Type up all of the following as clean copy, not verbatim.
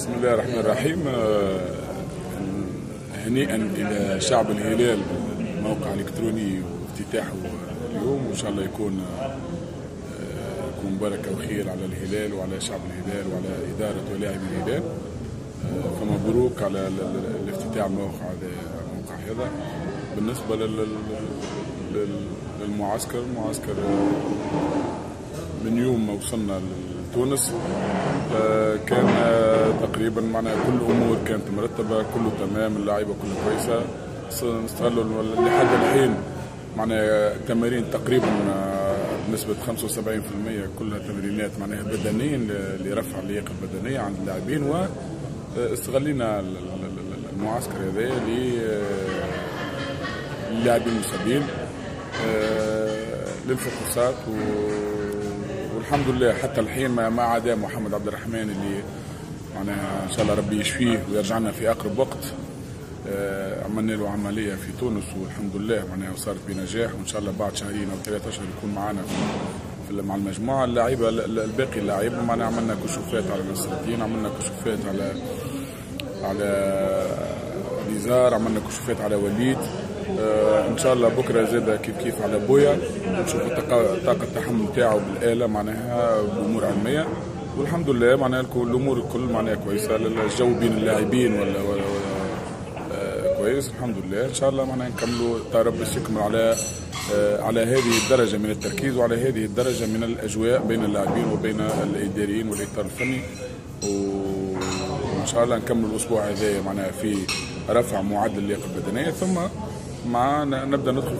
بسم الله الرحمن الرحيم. هنيئا إلى شعب الهلال موقع إلكتروني وافتتاحه اليوم، وإن شاء الله يكون بركة وخير على الهلال وعلى شعب الهلال وعلى إدارة ولاعبي الهلال. فمبروك على الافتتاح الموقع هذا. بالنسبة للمعسكر، المعسكر من يوم ما وصلنا لتونس كان تقريبا معنا كل الامور كانت مرتبه، كله تمام، اللعيبه كلها كويسه. نستغلوا لحد الحين معنا تمارين تقريبا بنسبه 75% كلها تمرينات معناها بدنيه لرفع اللياقه البدنيه عند اللاعبين، واستغلينا المعسكر هذا للاعبين المصابين للفحوصات، والحمد لله حتى الحين ما عدا محمد عبد الرحمن اللي معناها ان شاء الله ربي يشفيه ويرجع لنا في اقرب وقت. عملنا له عمليه في تونس والحمد لله معناها صارت بنجاح، وان شاء الله بعد شهرين او 3 اشهر يكون معنا مع المجموعه. اللعيبه الباقي اللاعبين معناها عملنا كشوفات على نصر الدين، عملنا كشوفات على نزار، عملنا كشوفات على وليد. ان شاء الله بكره زاد كيف على بويا، نشوف طاقه التحمل تاعو بالاله معناها بامور علميه، والحمد لله معناها الامور الكل معناها كويسه. الجو بين اللاعبين ولا كويس الحمد لله. ان شاء الله معناها نكملوا ربي يستكمل على هذه الدرجه من التركيز وعلى هذه الدرجه من الاجواء بين اللاعبين وبين الاداريين والاطار الفني، وان شاء الله نكمل الاسبوع هذا معناها في رفع معدل اللياقه البدنيه، ثم نبدا ندخل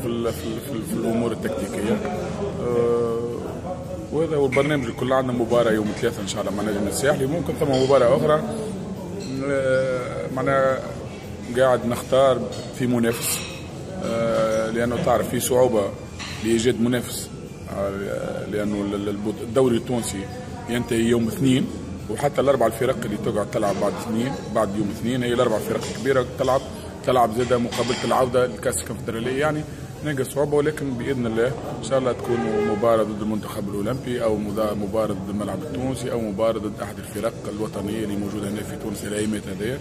في الامور التكتيكيه. وهذا هو البرنامج الكل. عندنا مباراه يوم 3 ان شاء الله مع نجم الساحلي، ممكن ثم مباراه اخرى معناها قاعد نختار في منافس، لانه تعرف في صعوبه لايجاد منافس، لانه الدوري التونسي ينتهي يوم 2، وحتى الاربع الفرق اللي تقعد تلعب بعد يوم 2 هي الاربع فرق الكبيره تلعب زاده مقابله العوده لكاس الكونفدراليه، يعني نلقى صعوبه، ولكن باذن الله ان شاء الله تكون مباراه ضد المنتخب الاولمبي او مباراه ضد الملعب التونسي او مباراه ضد احد الفرق الوطنيه اللي موجوده هنا في تونس الايامات هذه.